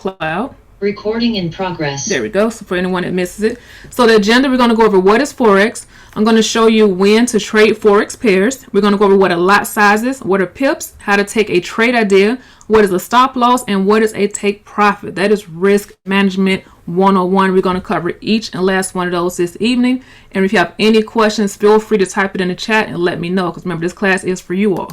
cloud. Recording in progress. There we go. So for anyone that misses it. So the agenda, we're going to go over what is Forex. I'm going to show you when to trade Forex pairs. We're going to go over what are lot sizes, what are pips, how to take a trade idea, what is a stop loss, and what is a take profit. That is risk management 101. We're going to cover each and last one of those this evening. And if you have any questions, feel free to type it in the chat and let me know, because remember, this class is for you all.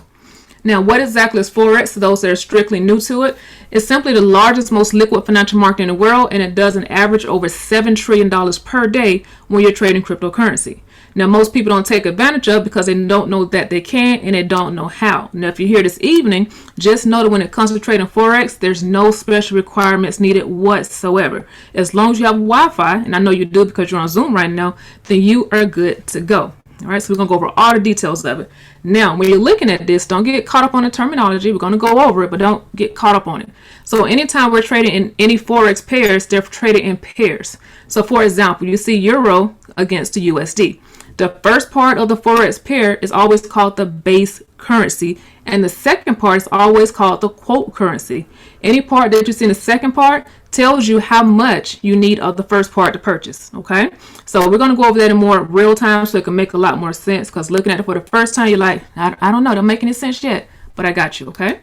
Now, what exactly is Forex? To those that are strictly new to it, it's simply the largest, most liquid financial market in the world, and it does an average over $7 trillion per day when you're trading cryptocurrency. Now, most people don't take advantage of it because they don't know that they can and they don't know how. Now, if you're here this evening, just know that when it comes to trading Forex, there's no special requirements needed whatsoever. As long as you have Wi-Fi, and I know you do because you're on Zoom right now, then you are good to go. All right, so we're going to go over all the details of it. Now, when you're looking at this, don't get caught up on the terminology. We're going to go over it, but don't get caught up on it. So anytime we're trading in any Forex pairs, they're traded in pairs. So for example, you see Euro against the USD. The first part of the Forex pair is always called the base currency, and the second part is always called the quote currency. Any part that you see in the second part tells you how much you need of the first part to purchase. Okay, so we're going to go over that in more real time so it can make a lot more sense, because looking at it for the first time, you're like, I don't know, don't make any sense yet, but I got you. Okay,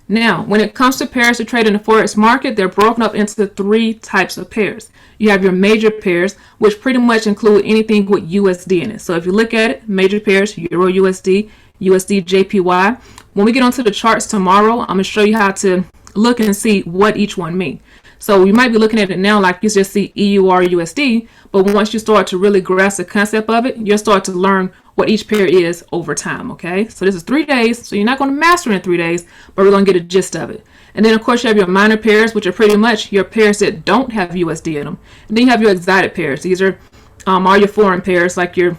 now when it comes to pairs to trade in the Forex market, they're broken up into three types of pairs. You have your major pairs, which pretty much include anything with USD in it. So if you look at it, major pairs, Euro USD, USD JPY. When we get onto the charts tomorrow, I'm going to show you how to look and see what each one mean. So you might be looking at it now like you just see EUR USD, but once you start to really grasp the concept of it, you'll start to learn what each pair is over time. Okay, so this is 3 days, so you're not going to master it in 3 days, but we're going to get a gist of it. And then of course you have your minor pairs, which are pretty much your pairs that don't have USD in them. And then you have your exotic pairs. These are all your foreign pairs, like your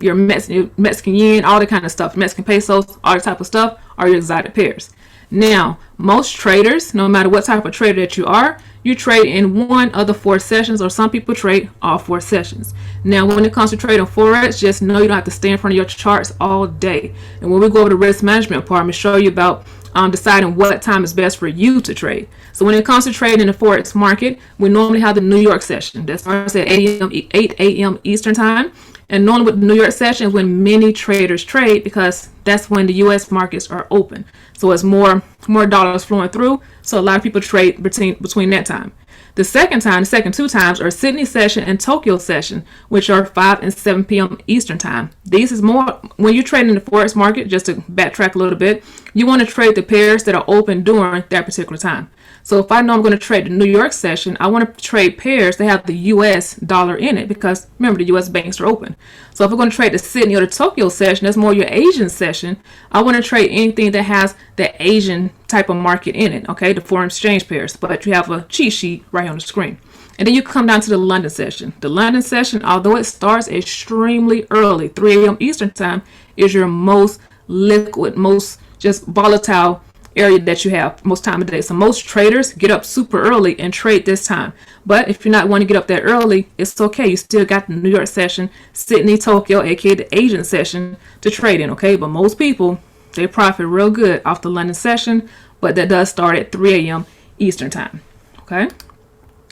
Mexican yen, all that kind of stuff, Mexican pesos, all that type of stuff are your exotic pairs. Now, most traders, no matter what type of trader that you are, you trade in one of the 4 sessions, or some people trade all 4 sessions. Now, when it comes to trading Forex, just know you don't have to stay in front of your charts all day. And when we go over the risk management part, I'm going to show you about deciding what time is best for you to trade. So when it comes to trading in the Forex market, we normally have the New York session. That starts at 8 a.m. Eastern time. And normally with the New York session, when many traders trade, because that's when the U.S. markets are open. So it's more dollars flowing through. So a lot of people trade between that time. The second 2 times are Sydney session and Tokyo session, which are 5 and 7 p.m. Eastern time. These is more when you're trading in the Forex market. Just to backtrack a little bit, you want to trade the pairs that are open during that particular time. So if I know I'm going to trade the New York session, I want to trade pairs that have the US dollar in it, because remember, the US banks are open. So if we're going to trade the Sydney or the Tokyo session, that's more your Asian session. I want to trade anything that has the Asian type of market in it, okay, the foreign exchange pairs. But you have a cheat sheet right on the screen. And then you come down to the London session. The London session, although it starts extremely early, 3 a.m. Eastern time, is your most liquid, most just volatile area that you have most time of the day. So most traders get up super early and trade this time. But if you're not wanting to get up that early, it's okay. You still got the New York session, Sydney, Tokyo, aka the Asian session, to trade in, okay? But most people, they profit real good off the London session, but that does start at 3 a.m. Eastern time, okay?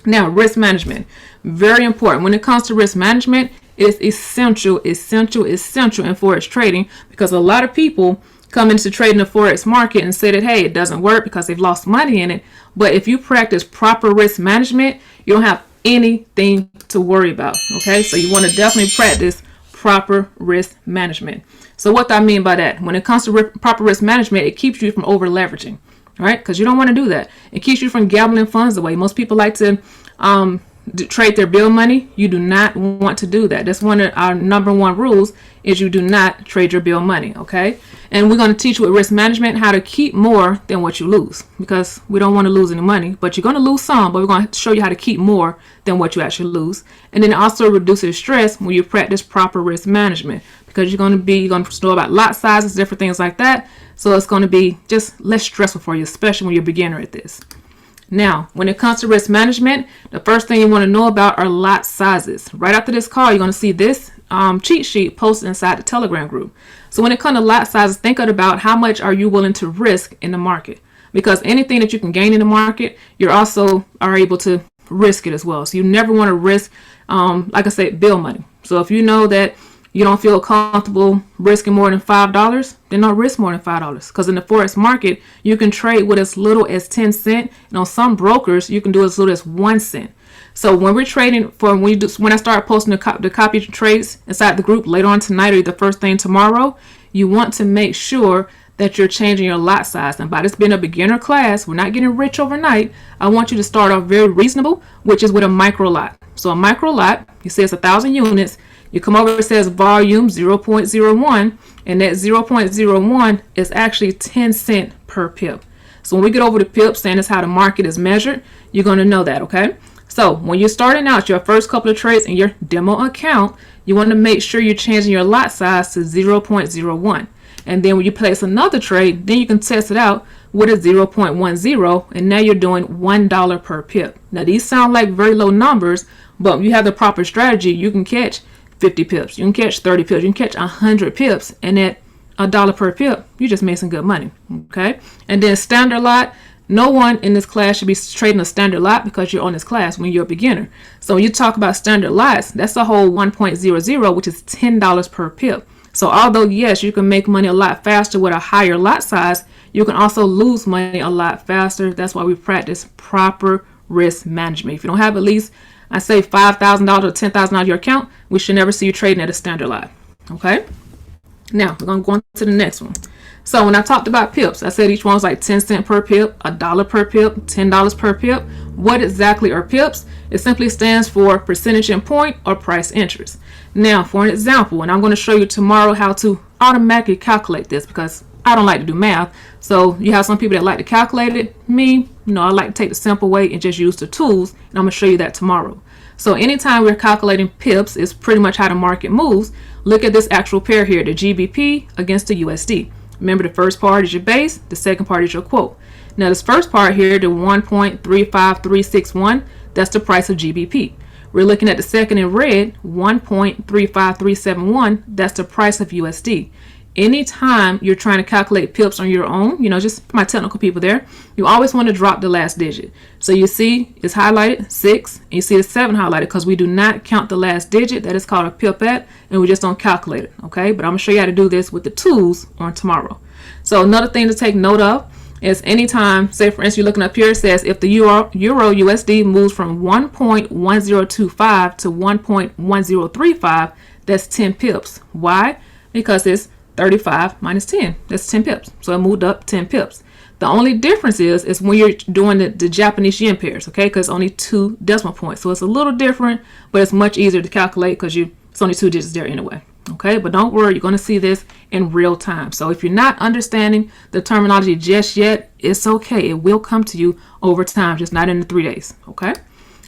Now, risk management, very important. When it comes to risk management, it's essential in Forex trading, because a lot of people come into trading the Forex market and say that, hey, it doesn't work because they've lost money in it. But if you practice proper risk management, you don't have anything to worry about. Okay, so you want to definitely practice proper risk management. So what do I mean by that? When it comes to proper risk management, it keeps you from over leveraging, right? Because you don't want to do that. It keeps you from gambling funds away. Most people like to trade their bill money. You do not want to do that. That's one of our number 1 rules, is you do not trade your bill money, okay? And we're going to teach you with risk management how to keep more than what you lose, because we don't want to lose any money, but you're going to lose some, but we're going to show you how to keep more than what you actually lose. And then it also reduces stress when you practice proper risk management, because you're going to know about lot sizes, different things like that. So it's going to be just less stressful for you, especially when you're a beginner at this. Now, when it comes to risk management, the first thing you want to know about are lot sizes. Right after this call, you're going to see this cheat sheet posted inside the Telegram group. So when it comes to lot sizes, think about how much are you willing to risk in the market. because anything that you can gain in the market, you also are able to risk it as well. So you never want to risk, like I said, bill money. So if you know that you don't feel comfortable risking more than $5, then don't risk more than $5. Because in the Forex market, you can trade with as little as 10 cents. And on some brokers, you can do as little as 1 cent. So when we're trading when I start posting the copy trades inside the group later on tonight or the first thing tomorrow, you want to make sure that you're changing your lot size. And by this being a beginner class, we're not getting rich overnight. I want you to start off very reasonable, which is with a micro lot. So a micro lot, you say it's 1,000 units. You come over, it says volume 0.01, and that 0.01 is actually 10 cents per pip. So when we get over the pips, saying that's how the market is measured, you're going to know that, okay? So when you're starting out your first couple of trades in your demo account, you want to make sure you're changing your lot size to 0.01. And then when you place another trade, then you can test it out with a 0.10, and now you're doing $1 per pip. Now these sound like very low numbers, but when you have the proper strategy, you can catch 50 pips, you can catch 30 pips, you can catch 100 pips, and at $1 per pip, you just made some good money. Okay. And then standard lot, no one in this class should be trading a standard lot because you're on this class when you're a beginner. So when you talk about standard lots, that's the whole 1.00, which is $10 per pip. So although yes, you can make money a lot faster with a higher lot size, you can also lose money a lot faster. That's why we practice proper risk management. If you don't have at least, I say $5,000 or $10,000 in your account, we should never see you trading at a standard lot. Okay. Now we're going to go on to the next one. So when I talked about pips, I said each one was like 10 cents per pip, $1 per pip, $10 per pip. What exactly are pips? It simply stands for percentage in point or price interest. Now for an example, and I'm going to show you tomorrow how to automatically calculate this because I don't like to do math. So you have some people that like to calculate it. Me, I like to take the simple way and just use the tools, and I'm going to show you that tomorrow. So anytime we're calculating pips, it's pretty much how the market moves. Look at this actual pair here, the GBP against the USD. Remember, the first part is your base, the second part is your quote. Now this first part here, the 1.35361, that's the price of GBP. We're looking at the second in red, 1.35371, that's the price of USD. Anytime you're trying to calculate pips on your own, just for my technical people there, you always want to drop the last digit. So you see it's highlighted 6, and you see the 7 highlighted because we do not count the last digit. That is called a pipette, and we just don't calculate it. Okay, but I'm going to show you how to do this with the tools on tomorrow. So another thing to take note of is anytime, say for instance, you're looking up here, it says if the Euro USD moves from 1.1025 to 1.1035, that's 10 pips. Why? Because it's 35 minus 10. That's 10 pips. So it moved up 10 pips. The only difference is when you're doing the Japanese yen pairs, okay? Because only 2 decimal points. So it's a little different, but it's much easier to calculate because it's only 2 digits there anyway. Okay, but don't worry, you're going to see this in real time. So if you're not understanding the terminology just yet, it's okay. It will come to you over time, just not in the 3 days. Okay.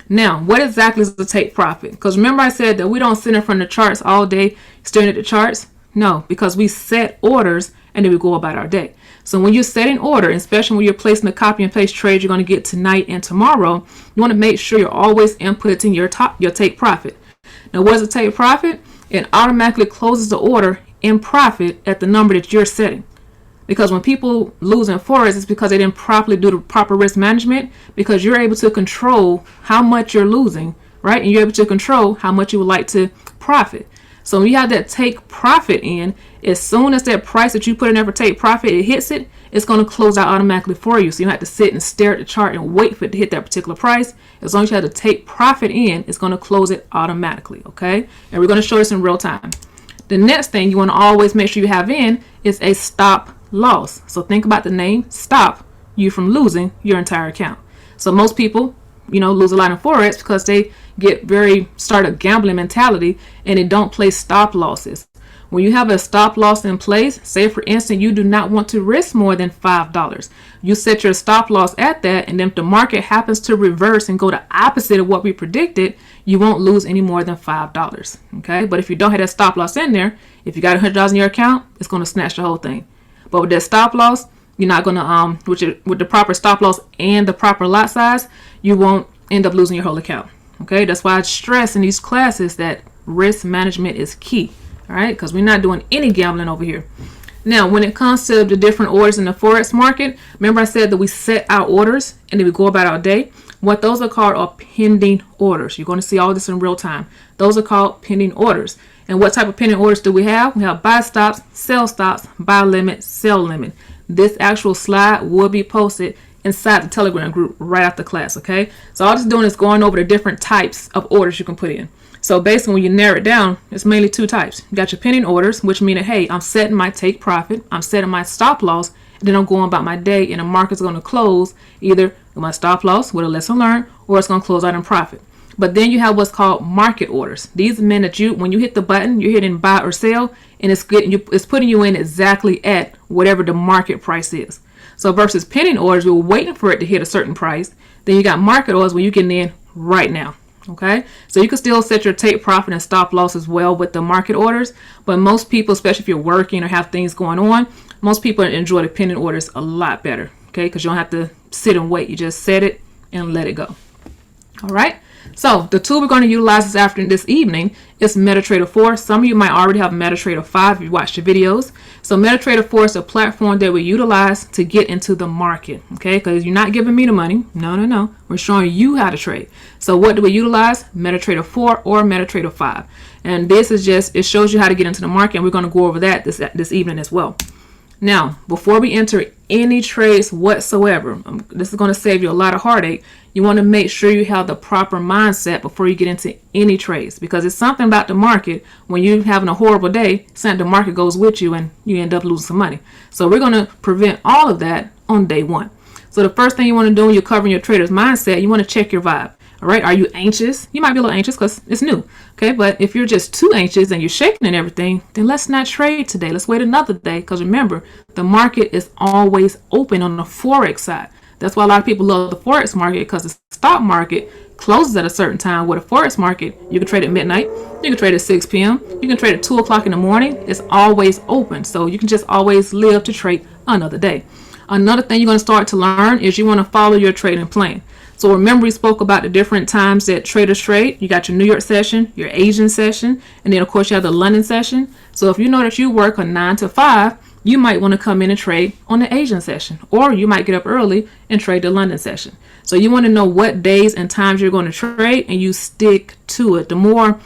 Now, what exactly is the take profit? Because remember I said that we don't sit in front of the charts all day staring at the charts. No, because we set orders and then we go about our day. So when you're setting order, especially when you're placing the copy and paste trade you're going to get tonight and tomorrow, you want to make sure you're always inputting your take profit. Now, what is a take profit? It automatically closes the order in profit at the number that you're setting. Because when people lose in Forex, it's because they didn't properly do the proper risk management, because you're able to control how much you're losing, right? And you're able to control how much you would like to profit. So when you have that take profit in, as soon as that price that you put in there for take profit, it hits it, it's going to close out automatically for you. So you don't have to sit and stare at the chart and wait for it to hit that particular price. As long as you have to take profit in, it's going to close it automatically, okay? And we're going to show this in real time. The next thing you want to always make sure you have in is a stop loss. So think about the name, stop you from losing your entire account. So most people, lose a lot in Forex because they start a gambling mentality and they don't place stop losses. When you have a stop loss in place, say for instance, you do not want to risk more than $5. You set your stop loss at that, and then if the market happens to reverse and go the opposite of what we predicted, you won't lose any more than $5. Okay, but if you don't have that stop loss in there, if you got $100 in your account, it's going to snatch the whole thing. But with that stop loss, you're not going to with the proper stop loss and the proper lot size, you won't end up losing your whole account. Okay, that's why I stress in these classes that risk management is key. All right, because we're not doing any gambling over here. Now, when it comes to the different orders in the Forex market, remember I said that we set our orders and then we go about our day. What those are called are pending orders. You're going to see all this in real time. Those are called pending orders. And what type of pending orders do we have? We have buy stops, sell stops, buy limit, sell limit. This actual slide will be posted inside the Telegram group right after class, okay? So all it's doing is going over the different types of orders you can put in. So basically, when you narrow it down, it's mainly two types. You got your pending orders, which mean that, hey, I'm setting my take profit, I'm setting my stop loss, and then I'm going about my day, and the market's going to close either with my stop loss with a lesson learned, or it's going to close out in profit. But then you have what's called market orders. These mean that when you hit the button, you're hitting buy or sell, and it's putting you in exactly at whatever the market price is. So versus pending orders, we're waiting for it to hit a certain price. Then you got market orders where you get in right now. Okay, so you can still set your take profit and stop loss as well with the market orders, but most people, especially if you're working or have things going on, most people enjoy the pending orders a lot better. Okay, because you don't have to sit and wait. You just set it and let it go. All right. So the tool we're going to utilize this evening is MetaTrader 4. Some of you might already have MetaTrader 5 if you watched the videos. So MetaTrader 4 is a platform that we utilize to get into the market. Okay, because you're not giving me the money. No. We're showing you how to trade. So what do we utilize? MetaTrader 4 or MetaTrader 5. And this is it shows you how to get into the market. And we're going to go over that this evening as well. Now, before we enter any trades whatsoever, this is going to save you a lot of heartache. You want to make sure you have the proper mindset before you get into any trades, because it's something about the market. When you're having a horrible day, the market goes with you and you end up losing some money. So we're going to prevent all of that on day one. So the first thing you want to do when you're covering your trader's mindset, you want to check your vibe. All right. Are you anxious? You might be a little anxious because it's new. Okay. But if you're just too anxious and you're shaking and everything, then let's not trade today. Let's wait another day. Because remember, the market is always open on the Forex side. That's why a lot of people love the Forex market, because the stock market closes at a certain time. With a Forex market, you can trade at midnight. You can trade at 6 p.m. You can trade at 2 o'clock in the morning. It's always open. So you can just always live to trade another day. Another thing you're going to start to learn is you want to follow your trading plan. So remember, we spoke about the different times that traders trade. You got your New York session, your Asian session, and then of course you have the London session. So if you know that you work a 9 to 5, you might want to come in and trade on the Asian session, or you might get up early and trade the London session. So you want to know what days and times you're going to trade, and you stick to it. The more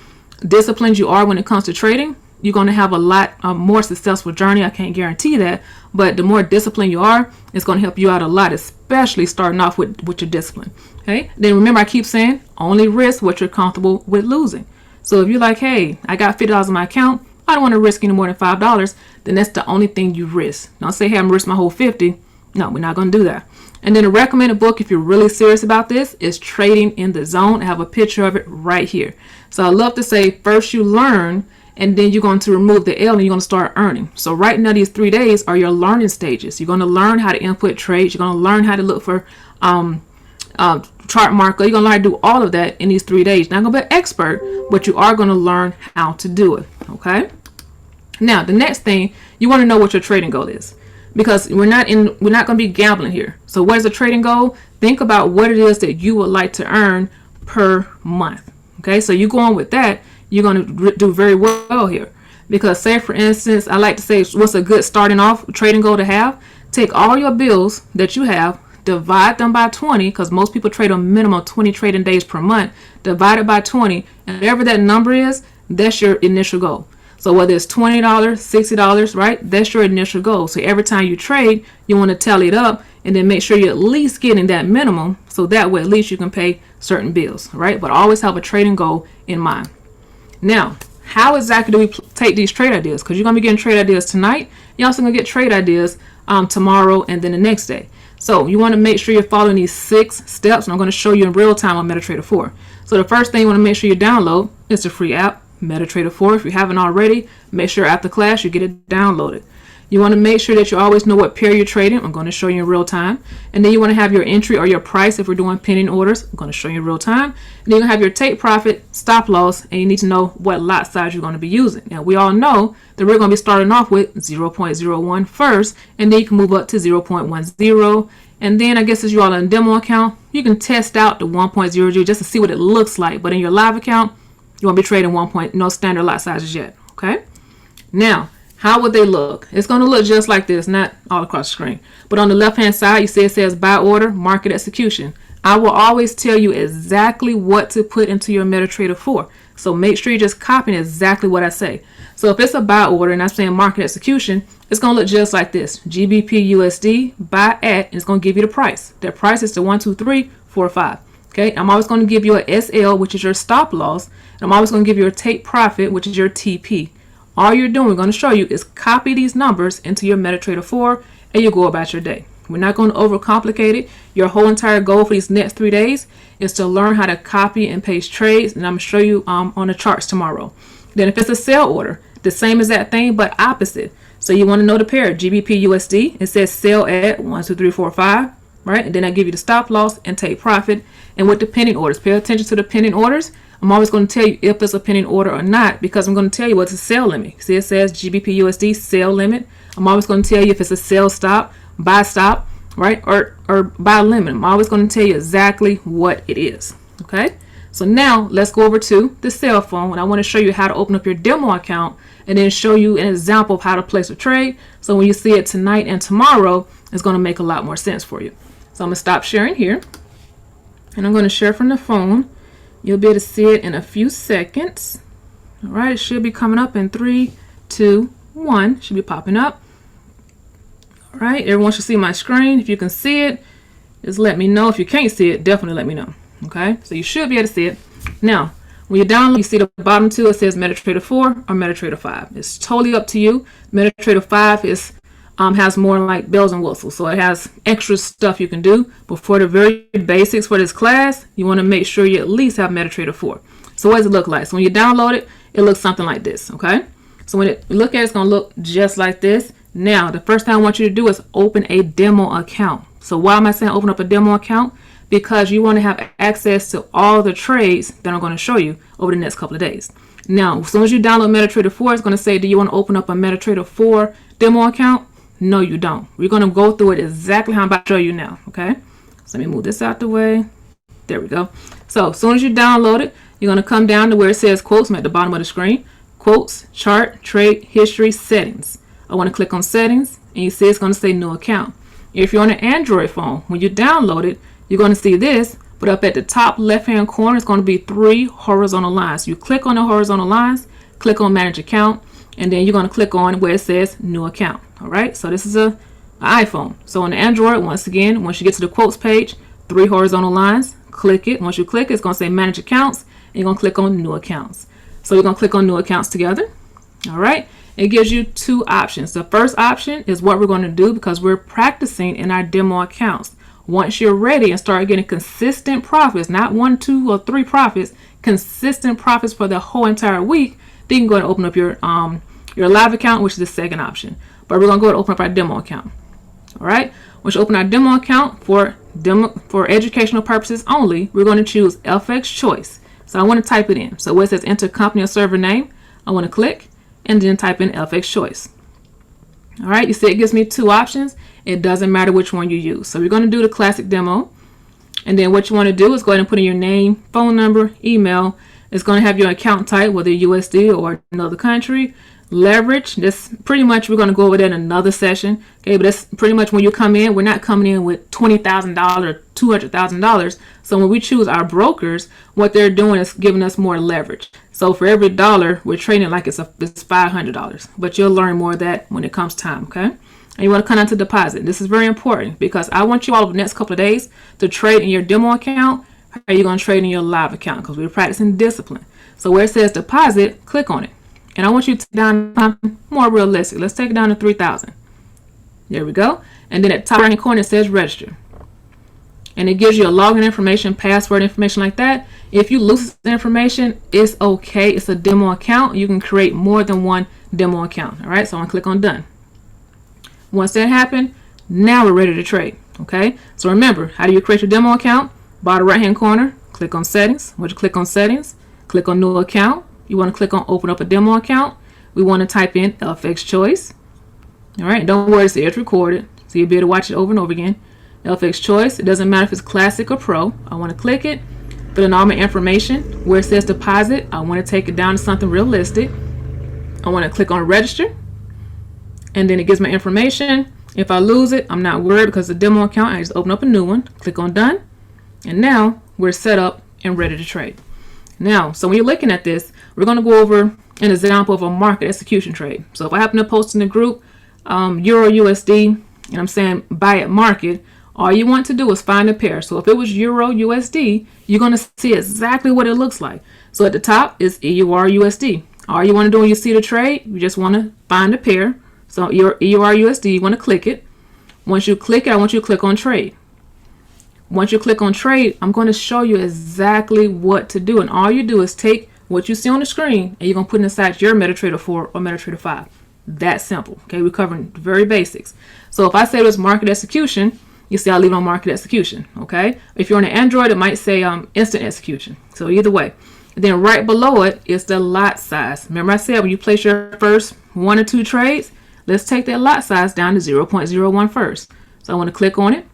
disciplined you are when it comes to trading, you're going to have a lot more successful journey. I can't guarantee that, but the more disciplined you are, it's going to help you out a lot, especially starting off with your discipline. Okay. Then remember, I keep saying only risk what you're comfortable with losing. So if you're like, hey, I got $50 in my account, I don't want to risk any more than $5, then that's the only thing you risk. Don't say, hey, I'm risk my whole 50. No, we're not going to do that. And then a recommended book, if you're really serious about this, is Trading in the Zone. I have a picture of it right here. So I love to say, first you learn, and then you're going to remove the L and you're going to start earning. So right now, these 3 days are your learning stages. You're going to learn how to input trades. You're going to learn how to look for chart marker. You're going to learn how to do all of that in these 3 days. Not going to be an expert, but you are going to learn how to do it. Okay. Now, the next thing, you want to know what your trading goal is, because we're not going to be gambling here. So what is a trading goal? Think about what it is that you would like to earn per month. Okay. So you go on with that, you're going to do very well here, because say, for instance, I like to say, what's a good starting off trading goal to have? Take all your bills that you have, divide them by 20, because most people trade a minimum of 20 trading days per month. Divide it by 20, and whatever that number is, that's your initial goal. So whether it's $20, $60, right? That's your initial goal. So every time you trade, you want to tally it up and then make sure you're at least getting that minimum. So that way, at least you can pay certain bills, right? But always have a trading goal in mind. Now, how exactly do we take these trade ideas? Because you're going to be getting trade ideas tonight. You're also going to get trade ideas tomorrow and then the next day. So you want to make sure you're following these 6 steps. And I'm going to show you in real time on MetaTrader 4. So the first thing you want to make sure you download is the free app, MetaTrader 4. If you haven't already, make sure after class you get it downloaded. You want to make sure that you always know what pair you're trading. I'm going to show you in real time. And then you want to have your entry or your price if we're doing pending orders. I'm going to show you in real time. And then you have your take profit, stop loss, and you need to know what lot size you're going to be using. Now, we all know that we're going to be starting off with 0.01 first, and then you can move up to 0.10. And then I guess as you all on a demo account, you can test out the 1.00 just to see what it looks like. But in your live account, you won't be trading no standard lot sizes yet. Okay. Now, how would they look? It's going to look just like this, not all across the screen. But on the left-hand side, you see it says buy order, market execution. I will always tell you exactly what to put into your MetaTrader 4. So make sure you're just copying exactly what I say. So if it's a buy order and I'm saying market execution, it's going to look just like this. GBP USD, buy at, and it's going to give you the price. That price is the 1, 2, 3, 4, 5. Okay, I'm always going to give you a SL, which is your stop loss. And I'm always going to give you a take profit, which is your TP. All you're doing, we're going to show you, is copy these numbers into your MetaTrader 4 and you go about your day. We're not going to overcomplicate it. Your whole entire goal for these next 3 days is to learn how to copy and paste trades, and I'm going to show you on the charts tomorrow. Then if it's a sell order, the same as that thing, but opposite. So you want to know the pair, GBP USD. It says sell at 1, 2, 3, 4, 5, right? And then I give you the stop loss and take profit. And with the pending orders, pay attention to the pending orders. I'm always going to tell you if it's a pending order or not, because I'm going to tell you what's a sell limit. See, it says GBP USD sell limit. I'm always going to tell you if it's a sell stop, buy stop, right? Or buy limit. I'm always going to tell you exactly what it is. Okay. So now let's go over to the cell phone, and I want to show you how to open up your demo account and then show you an example of how to place a trade. So when you see it tonight and tomorrow, it's going to make a lot more sense for you. So I'm going to stop sharing here, and I'm going to share from the phone. You'll be able to see it in a few seconds. All right, it should be coming up in 3, 2, 1. Should be popping up. All right, everyone should see my screen. If you can see it, just let me know. If you can't see it, definitely let me know. Okay, so you should be able to see it. Now, when you download, you see the bottom two, it says MetaTrader 4 or MetaTrader 5. It's totally up to you. MetaTrader 5 is has more like bells and whistles, so it has extra stuff you can do. But for the very basics for this class, you want to make sure you at least have MetaTrader 4. So what does it look like? So when you download it, it looks something like this. Okay, so when you look at it, it's going to look just like this. Now, the first thing I want you to do is open a demo account. So why am I saying open up a demo account? Because you want to have access to all the trades that I'm going to show you over the next couple of days. Now, as soon as you download MetaTrader 4, it's going to say, do you want to open up a MetaTrader 4 demo account? No, you don't. We're going to go through it exactly how I'm about to show you now. Okay, so let me move this out the way. There we go. So as soon as you download it, you're going to come down to where it says quotes. I'm at the bottom of the screen. Quotes, chart, trade, history, settings. I want to click on settings, and you see it's going to say new account. If you're on an Android phone, when you download it, you're going to see this, but up at the top left-hand corner, it's going to be 3 horizontal lines. You click on the horizontal lines, click on manage account, and then you're going to click on where it says new account. All right, so this is an iPhone. So on the Android, once again, once you get to the quotes page, 3 horizontal lines, click it. Once you click it, it's going to say manage accounts, and you're going to click on new accounts. So you're going to click on new accounts together. All right, it gives you 2 options. The first option is what we're going to do because we're practicing in our demo accounts. Once you're ready and start getting consistent profits, not 1, 2, or 3 profits, consistent profits for the whole entire week, then you can go and open up your live account, which is the second option. But we're going to go and open up our demo account. All right. Once you open our demo account for educational purposes only, we're going to choose FX choice. So I want to type it in. So where it says enter company or server name, I want to click and then type in FX choice. All right, you see it gives me 2 options. It doesn't matter which one you use. So we're going to do the classic demo. And then what you want to do is go ahead and put in your name, phone number, email. It's going to have your account type, whether USD or another country. Leverage, this pretty much, we're going to go over that in another session. Okay, but that's pretty much when you come in, we're not coming in with $20,000 or $200,000. So when we choose our brokers, what they're doing is giving us more leverage. So for every dollar, we're trading like it's $500. But you'll learn more of that when it comes time, okay? And you want to come down to deposit. This is very important because I want you all over the next couple of days to trade in your demo account. How are you going to trade in your live account? Because we're practicing discipline. So where it says deposit, click on it. And I want you to take down something more realistic. Let's take it down to 3,000. There we go. And then at the top right hand corner, it says register. And it gives you a login information, password information like that. If you lose the information, it's okay. It's a demo account. You can create more than one demo account. All right, so I'm going to click on done. Once that happened, now we're ready to trade. Okay, so remember, how do you create your demo account? Bottom right hand corner, click on settings. Once you click on settings, click on new account. You want to click on open up a demo account. We want to type in FX choice. All right, don't worry, it's recorded, so you'll be able to watch it over and over again. FX choice, it doesn't matter if it's classic or pro. I want to click it, fill in all my information. Where it says deposit, I want to take it down to something realistic. I want to click on register. and then it gives my information. If I lose it, I'm not worried because the demo account, I just open up a new one, click on done, and now we're set up and ready to trade. Now, so when you're looking at this, we're going to go over an example of a market execution trade. So if I happen to post in the group Euro USD, and I'm saying buy at market, all you want to do is find a pair. So if it was Euro USD, you're going to see exactly what it looks like. So at the top is EUR USD. All you want to do when you see the trade, you just want to find a pair. So your EUR USD, you want to click it. Once you click it, I want you to click on trade. Once you click on trade, I'm going to show you exactly what to do. And all you do is take what you see on the screen and you're going to put it inside your MetaTrader 4 or MetaTrader 5. That simple. Okay, we're covering very basics. So if I say it was market execution, you see I leave it on market execution. Okay, if you're on an Android, it might say instant execution. So either way. And then right below it is the lot size. Remember I said when you place your first 1 or 2 trades, let's take that lot size down to 0.01 first. So I want to click on it.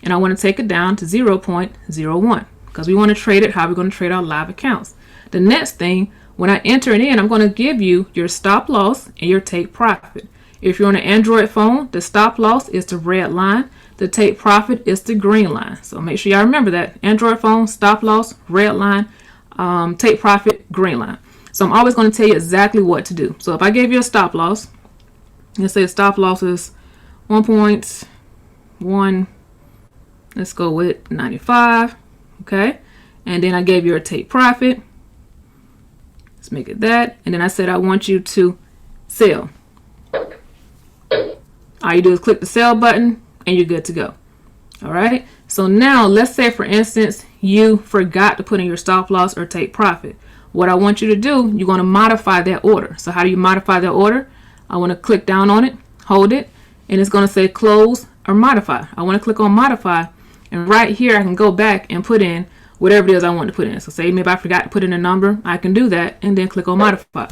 And I want to take it down to 0.01 because we want to trade it how we're going to trade our live accounts. The next thing, when I enter it in, I'm going to give you your stop loss and your take profit. If you're on an Android phone, the stop loss is the red line. The take profit is the green line. So make sure y'all remember that. Android phone, stop loss, red line, take profit, green line. So I'm always going to tell you exactly what to do. So if I gave you a stop loss, let's say the stop loss is 1.1. Let's go with 95, okay? And then I gave you a take profit. Let's make it that. And then I said I want you to sell. All you do is click the sell button and you're good to go. All right? So now let's say, for instance, you forgot to put in your stop loss or take profit. What I want you to do, you're going to modify that order. So how do you modify that order? I want to click down on it, hold it, and it's going to say close or modify. I want to click on modify. And right here, I can go back and put in whatever it is I want to put in. So say maybe I forgot to put in a number, I can do that and then click on modify.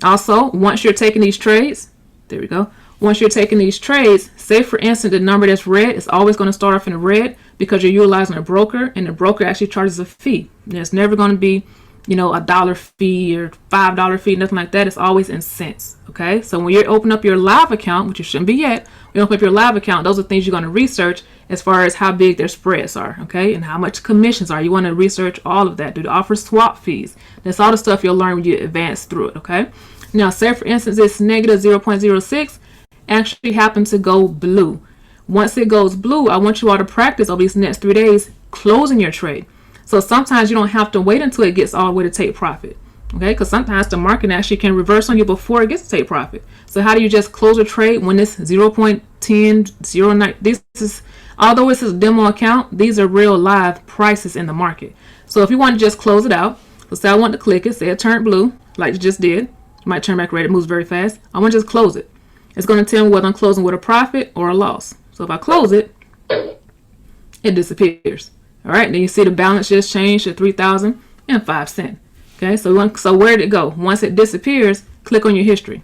Also, once you're taking these trades, there we go. Once you're taking these trades, say for instance, the number that's red is always going to start off in the red because you're utilizing a broker and the broker actually charges a fee. There's never going to be, you know, $1 fee or $5 fee, nothing like that. It's always in cents. Okay. So when you open up your live account, which you shouldn't be yet, when you open up your live account, those are things you're going to research as far as how big their spreads are. Okay. And how much commissions are. You want to research all of that. Do they offer swap fees? That's all the stuff you'll learn when you advance through it. Okay. Now, say for instance, it's negative 0.06 actually happen to go blue. Once it goes blue, I want you all to practice over these next 3 days closing your trade. So sometimes you don't have to wait until it gets all the way to take profit. Okay, because sometimes the market actually can reverse on you before it gets to take profit. So how do you just close a trade when it's 0.10, 0.9? This is, although this is a demo account, these are real live prices in the market. So if you want to just close it out, let's say I want to click it, say it turned blue, like it just did. It might turn back red, it moves very fast. I want to just close it. It's going to tell me whether I'm closing with a profit or a loss. So if I close it, it disappears. All right, then you see the balance just changed to 3,005 cents. Okay, so where did it go? Once it disappears, click on your history.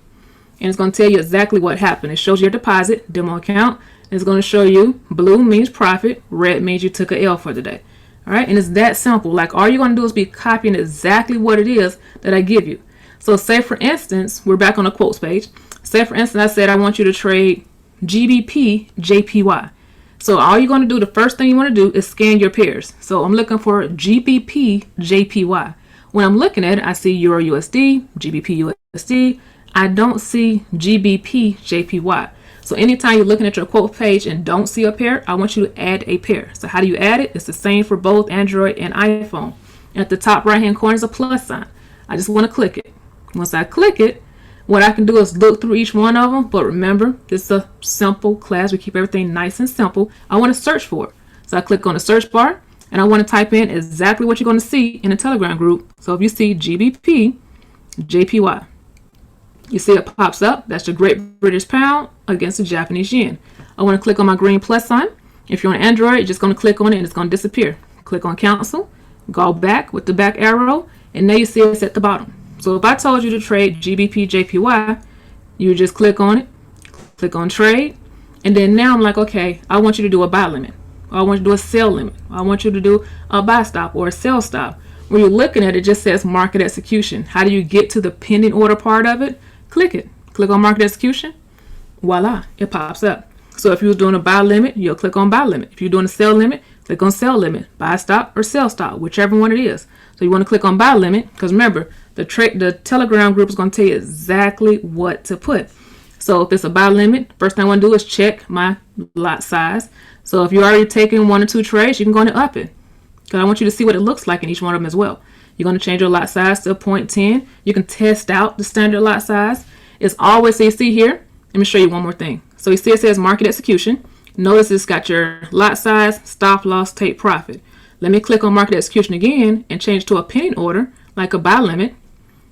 And it's going to tell you exactly what happened. It shows your deposit, demo account. And it's going to show you blue means profit, red means you took a L for the day. All right, and it's that simple. Like all you're going to do is be copying exactly what it is that I give you. So say for instance, we're back on the quotes page. Say for instance, I said I want you to trade GBP JPY. So all you're going to do, the first thing you want to do is scan your pairs. So I'm looking for GBP JPY. When I'm looking at it, I see Euro USD, GBP USD. I don't see GBP JPY. So anytime you're looking at your quote page and don't see a pair, I want you to add a pair. So how do you add it? It's the same for both Android and iPhone. And at the top right hand corner is a plus sign. I just want to click it. Once I click it, what I can do is look through each one of them. But remember, this is a simple class. We keep everything nice and simple. I want to search for it. So I click on the search bar and I want to type in exactly what you're going to see in the Telegram group. So if you see GBP JPY, you see it pops up. That's the Great British Pound against the Japanese Yen. I want to click on my green plus sign. If you're on Android, you're just going to click on it and it's going to disappear. Click on cancel, go back with the back arrow, and now you see it's at the bottom. So if I told you to trade GBP JPY, you just click on it, click on trade, and then now I'm like, okay, I want you to do a buy limit. Or I want you to do a sell limit. I want you to do a buy stop or a sell stop. When you're looking at it, it just says market execution. How do you get to the pending order part of it? Click it. click on market execution, voila, it pops up. So if you're doing a buy limit, you'll click on buy limit. If you're doing a sell limit, click on sell limit, buy stop or sell stop, whichever one it is. So you want to click on buy limit because remember, the Telegram group is going to tell you exactly what to put. So if it's a buy limit, first thing I want to do is check my lot size. So if you're already taking 1 or 2 trades, you can go and up it because I want you to see what it looks like in each one of them as well. You're going to change your lot size to 0.10. You can test out the standard lot size. It's always, so you see here, let me show you one more thing. So you see it says market execution. Notice it's got your lot size, stop loss, take profit. Let me click on market execution again and change to a pending order, like a buy limit.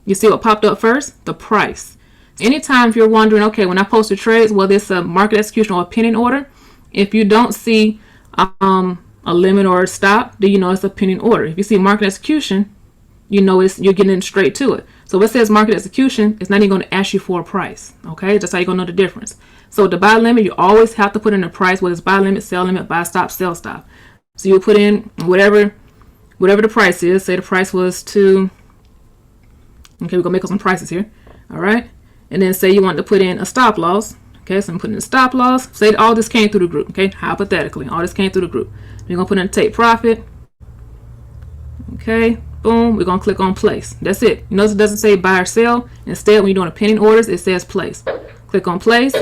You see what popped up first? The price. Anytime if you're wondering, okay, when I post the trades, whether it's a market execution or a pending order, if you don't see a limit or a stop, then you know it's a pending order. If you see market execution, you know you're getting straight to it. So if it says market execution, it's not even going to ask you for a price. Okay, that's how you're going to know the difference. So with the buy limit, you always have to put in a price, whether it's buy limit, sell limit, buy stop, sell stop. So you put in whatever the price is. Say the price was to, okay, we're going to make up some prices here. All right. And then say you want to put in a stop loss. Okay, so I'm putting in a stop loss. Say all this came through the group. Okay, hypothetically, all this came through the group. We're going to put in take profit. Okay, boom. We're going to click on place. That's it. You notice it doesn't say buy or sell. Instead, when you're doing a pending orders, it says place. Click on place.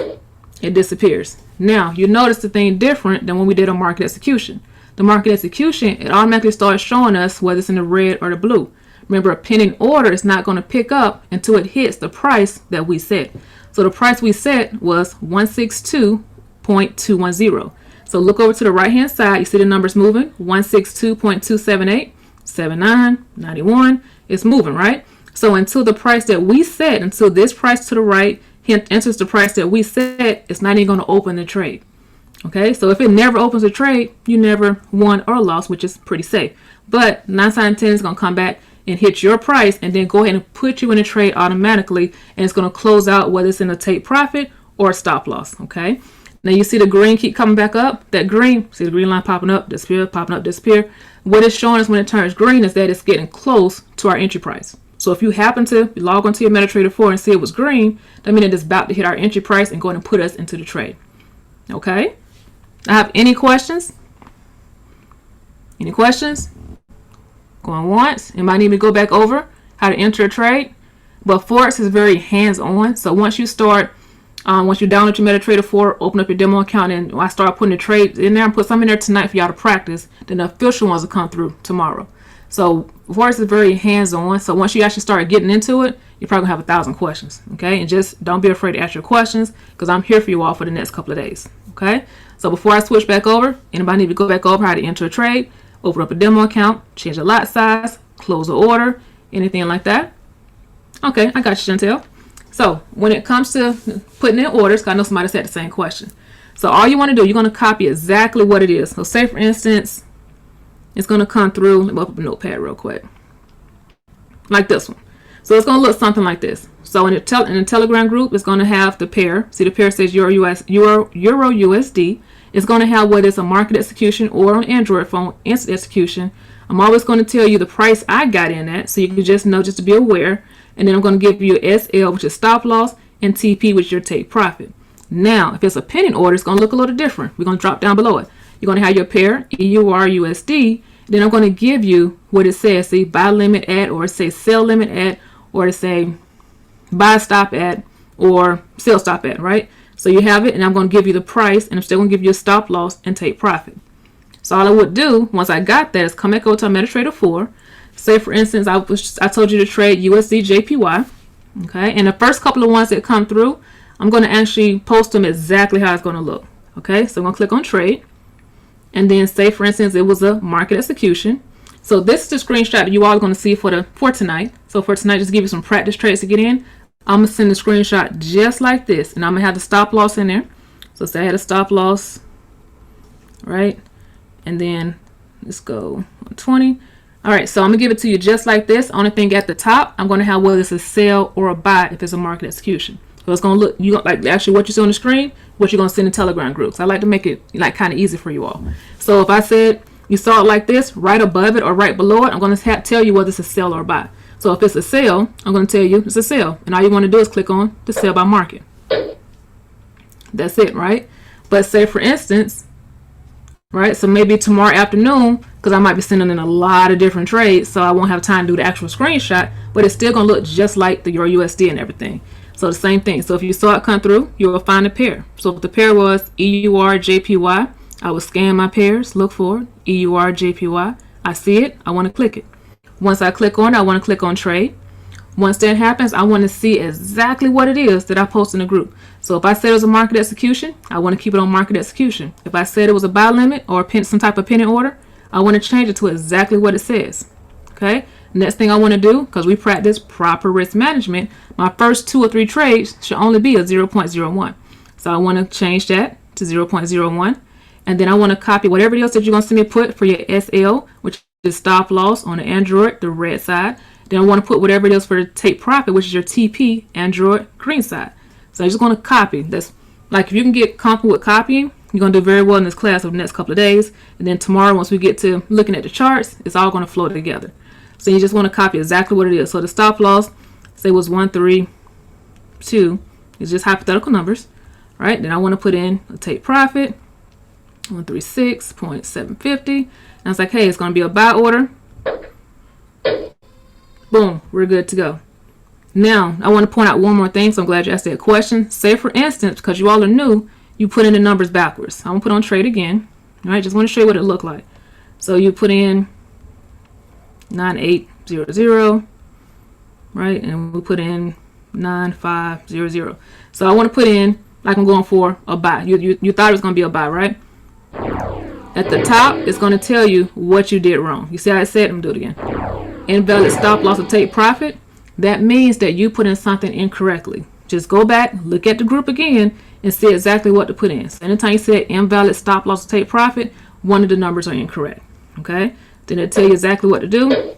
It disappears. Now, you notice the thing different than when we did a market execution. The market execution, it automatically starts showing us whether it's in the red or the blue. Remember, a pending order is not going to pick up until it hits the price that we set. So the price we set was 162.210. So look over to the right hand side. You see the numbers moving. 162.278, 79, 91. It's moving, right? So until the price that we set, until this price to the right enters the price that we set, it's not even going to open the trade. Okay, so if it never opens a trade, you never won or lost, which is pretty safe. But 9 times out of 10 is going to come back and hit your price and then go ahead and put you in a trade automatically, and it's going to close out whether it's in a take profit or a stop loss. Okay, now you see the green keep coming back up. That green, see the green line popping up, disappear, popping up, disappear. What it's showing us when it turns green is that it's getting close to our entry price. So if you happen to log onto your MetaTrader 4 and see it was green, that means it's about to hit our entry price and go ahead and put us into the trade. Okay, I have any questions? Any questions? Going once. Anybody need me to go back over how to enter a trade? But Forex is very hands-on. So once you start, once you download your MetaTrader 4, open up your demo account, and I start putting the trades in there and put some in there tonight for y'all to practice, then the official ones will come through tomorrow. So Forex is very hands-on. So once you actually start getting into it, you're probably gonna have 1,000 questions. Okay, and just don't be afraid to ask your questions because I'm here for you all for the next couple of days. Okay, so before I switch back over, anybody need to go back over how to enter a trade? Open up a demo account, change the lot size, close the order, anything like that. Okay, I got you, Chantel. So when it comes to putting in orders, because I know somebody said the same question. So all you want to do, you're going to copy exactly what it is. So say, for instance, it's going to come through. Let me open up a notepad real quick. Like this one. So it's going to look something like this. So in the Telegram group, it's going to have the pair. See, the pair says Euro USD. It's going to have whether it's a market execution or on Android phone instant execution. I'm always going to tell you the price I got in at, so you can just know, just to be aware. And then I'm going to give you SL, which is stop loss, and TP, which is your take profit. Now, if it's a pending order, it's going to look a little different. We're going to drop down below it. You're going to have your pair, EUR USD. Then I'm going to give you what it says. See, buy limit at, or it says sell limit at, or it say buy stop at, or sell stop at, right? So you have it, and I'm going to give you the price, and I'm still going to give you a stop loss and take profit. So all I would do once I got that is come back over to MetaTrader 4. Say, for instance, I told you to trade USD JPY. Okay, and the first couple of ones that come through, I'm going to actually post them exactly how it's going to look. Okay, so I'm going to click on trade, and then say, for instance, it was a market execution. So this is the screenshot that you all are going to see for tonight. So for tonight, just give you some practice trades to get in. I'm going to send the screenshot just like this, and I'm going to have the stop loss in there. So say I had a stop loss, right? And then let's go 20. All right, so I'm going to give it to you just like this. Only thing at the top, I'm going to have whether it's a sell or a buy if it's a market execution. So it's going to look, you like actually what you see on the screen, what you're going to see in the Telegram groups. I like to make it like kind of easy for you all. So if I said you saw it like this, right above it or right below it, I'm going to tell you whether it's a sell or a buy. So if it's a sell, I'm going to tell you it's a sell. And all you want to do is click on the sell by market. That's it, right? But say for instance, right, so maybe tomorrow afternoon, because I might be sending in a lot of different trades, so I won't have time to do the actual screenshot, but it's still going to look just like the Euro USD and everything. So the same thing. So if you saw it come through, you'll find a pair. So if the pair was EUR JPY, I will scan my pairs, look for EUR JPY. I see it, I want to click it. Once I click on it, I want to click on trade. Once that happens, I want to see exactly what it is that I post in the group. So if I said it was a market execution, I want to keep it on market execution. If I said it was a buy limit or some type of pending order, I want to change it to exactly what it says. Okay. Next thing I want to do, because we practice proper risk management, my first 2 or 3 trades should only be a 0.01. So I want to change that to 0.01. And then I want to copy whatever else that you're going to see me put for your SL, which is stop loss on the Android, the red side. Then I want to put whatever it is for the take profit, which is your TP, Android, green side. So I'm just going to copy. That's like if you can get comfortable with copying, you're going to do very well in this class over the next couple of days. And then tomorrow, once we get to looking at the charts, it's all going to flow together. So you just want to copy exactly what it is. So the stop loss, say was 132. It's just hypothetical numbers, right? Then I want to put in a take profit, 136.750. And I was like, hey, it's going to be a buy order. Boom, we're good to go. Now, I want to point out one more thing, so I'm glad you asked that question. Say, for instance, because you all are new, you put in the numbers backwards. I'm going to put on trade again. All right, just want to show you what it looked like. So you put in 9800, right? And we put in 9500. So I want to put in, like I'm going for a buy. You thought it was going to be a buy, right? At the top, it's going to tell you what you did wrong. You see how I said? I'm going to do it again. Invalid stop loss or take profit. That means that you put in something incorrectly. Just go back, look at the group again, and see exactly what to put in. So anytime you say invalid stop loss or take profit, one of the numbers are incorrect. Okay? Then it'll tell you exactly what to do.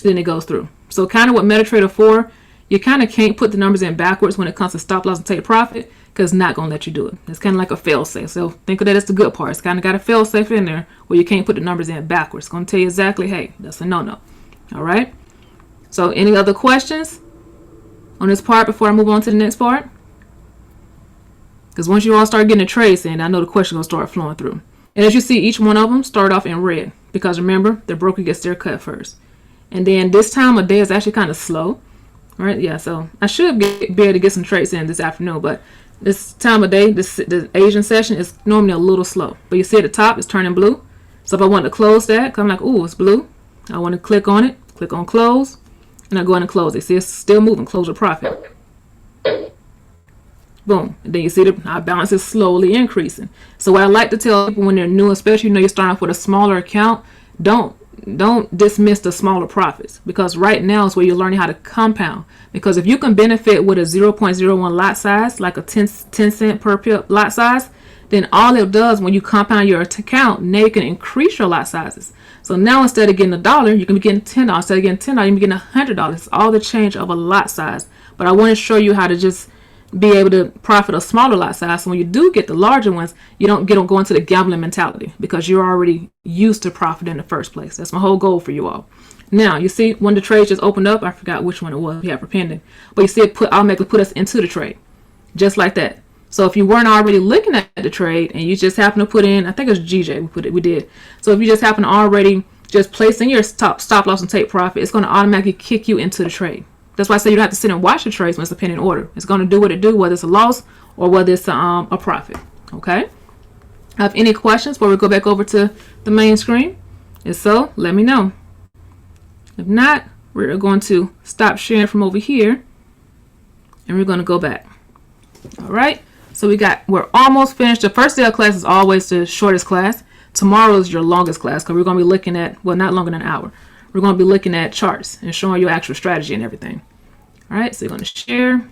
Then it goes through. So kind of what MetaTrader 4, you kind of can't put the numbers in backwards when it comes to stop loss and take profit, because it's not going to let you do it. It's kind of like a fail safe. So think of that as the good part. It's kind of got a fail safe in there where you can't put the numbers in backwards. It's going to tell you exactly, hey, that's a no-no. All right? So any other questions on this part before I move on to the next part? Because once you all start getting the trades in, I know the questions going to start flowing through. And as you see, each one of them start off in red. Because remember, the broker gets their cut first. And then this time of day is actually kind of slow. All right? Yeah, so I should be able to get some trades in this afternoon. But this time of day, the Asian session is normally a little slow. But you see at the top, it's turning blue. So if I want to close that, because I'm like, ooh, it's blue. I want to click on it, click on close. And I go in and close it. See, it's still moving. Close your profit. Boom. And then you see our balance is slowly increasing. So what I like to tell people when they're new, especially you're starting off with a smaller account, don't dismiss the smaller profits, because right now is where you're learning how to compound. Because if you can benefit with a 0.01 lot size, like a 10 cent per pip lot size, then all it does when you compound your account, now you can increase your lot sizes. So now instead of getting $1, you can be getting $10. Instead of getting $10, you can be getting $100. It's all the change of a lot size. But I want to show you how to just be able to profit a smaller lot size. So when you do get the larger ones, you don't go into the gambling mentality, because you're already used to profit in the first place. That's my whole goal for you all. Now, you see when the trade just opened up, I forgot which one it was we had for pending. But you see it automatically put us into the trade. Just like that. So if you weren't already looking at the trade and you just happen to put in, I think it was GJ we did. So if you just happen to already just place in your stop loss and take profit, it's going to automatically kick you into the trade. That's why I say you don't have to sit and watch the trades when it's a pending order. It's going to do what it do, whether it's a loss or whether it's a profit. Okay? Have any questions before we go back over to the main screen? If so, let me know. If not, we're going to stop sharing from over here and we're going to go back. All right? So we're almost finished. The first day of class is always the shortest class. Tomorrow is your longest class, because we're going to be looking at, well, not longer than an hour. We're going to be looking at charts and showing you actual strategy and everything. All right, so you're going to share.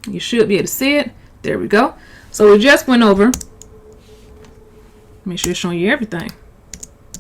You should be able to see it. There we go. So we just went over. Make sure it's showing you everything.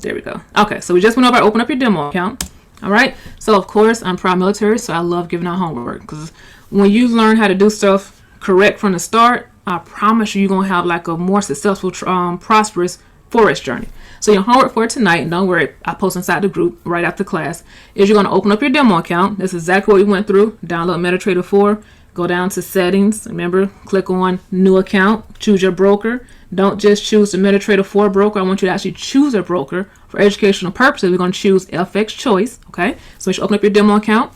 There we go. Okay, so we just went over, open up your demo account. All right, so of course, I'm proud military, so I love giving out homework, because when you learn how to do stuff correct from the start, I promise you're going to have like a more successful, prosperous Forex journey. So your homework for tonight, and don't worry, I post inside the group right after class, is you're going to open up your demo account. This is exactly what we went through. Download MetaTrader 4. Go down to settings. Remember, click on new account. Choose your broker. Don't just choose the MetaTrader 4 broker. I want you to actually choose a broker. For educational purposes, we're going to choose FX Choice. Okay, so you should open up your demo account.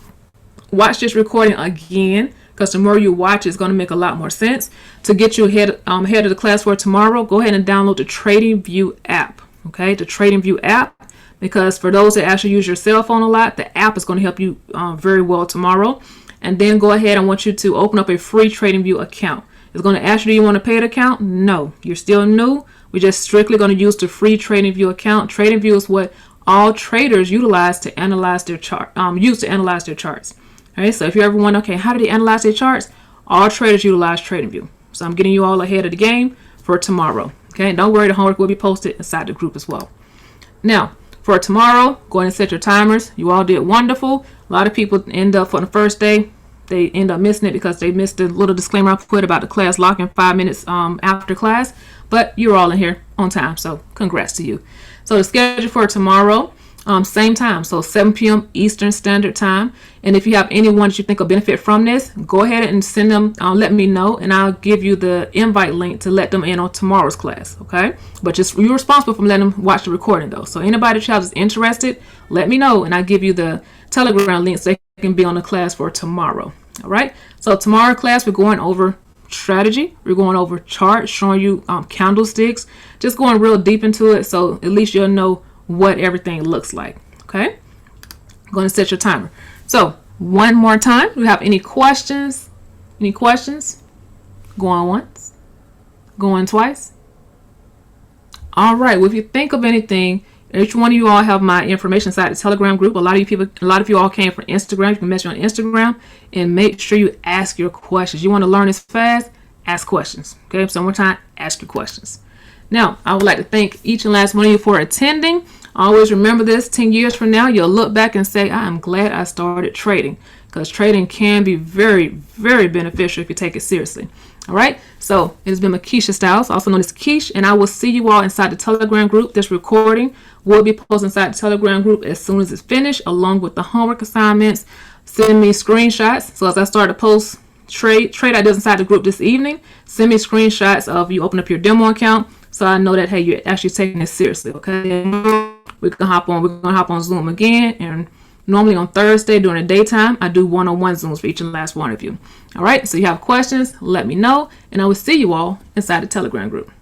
Watch this recording again, because the more you watch, it's going to make a lot more sense. To get you ahead of the class for tomorrow, go ahead and download the TradingView app. Okay, the TradingView app, because for those that actually use your cell phone a lot, the app is going to help you very well tomorrow. And then go ahead, I want you to open up a free TradingView account. It's going to ask you, do you want a paid account? No, you're still new. We're just strictly going to use the free TradingView account. TradingView is what all traders utilize to analyze their chart. Use to analyze their charts. All right, so if you ever wonder, okay, how do they analyze their charts? All traders utilize TradingView. So I'm getting you all ahead of the game for tomorrow. Okay, don't worry, the homework will be posted inside the group as well. Now, for tomorrow, go ahead and set your timers. You all did wonderful. A lot of people end up for the first day, they end up missing it because they missed the little disclaimer I put about the class locking 5 minutes after class. But you're all in here on time, so congrats to you. So the schedule for tomorrow, same time, so 7 p.m. Eastern Standard Time. And if you have anyone that you think will benefit from this, go ahead and send them, let me know, and I'll give you the invite link to let them in on tomorrow's class, okay? But just you're responsible for letting them watch the recording, though. So anybody that is interested, let me know, and I'll give you the Telegram link so they can be on the class for tomorrow, all right? So tomorrow class, we're going over strategy. We're going over charts, showing you candlesticks, just going real deep into it, so at least you'll know what everything looks like. Okay, I'm going to set your timer. So one more time, do you have any questions? Any questions? Going once, going twice. All right, well, if you think of anything, each one of you all have my information inside the Telegram group. A lot of you all came from Instagram. You can message on Instagram, and make sure you ask your questions. You want to learn this fast? Ask questions. Okay, so one more time, ask your questions. Now, I would like to thank each and last one of you for attending. Always remember this, 10 years from now, you'll look back and say, I am glad I started trading, because trading can be very, very beneficial if you take it seriously. All right, so it has been Makisha Stiles, also known as Kish, and I will see you all inside the Telegram group. This recording will be posted inside the Telegram group as soon as it's finished, along with the homework assignments. Send me screenshots. So as I start to post trade ideas inside the group this evening, send me screenshots of you open up your demo account, so I know that, hey, you're actually taking this seriously. Okay, we're gonna hop on Zoom again, and normally on Thursday during the daytime, I do one-on-one Zooms for each and last one of you. All right, so you have questions, let me know, and I will see you all inside the Telegram group.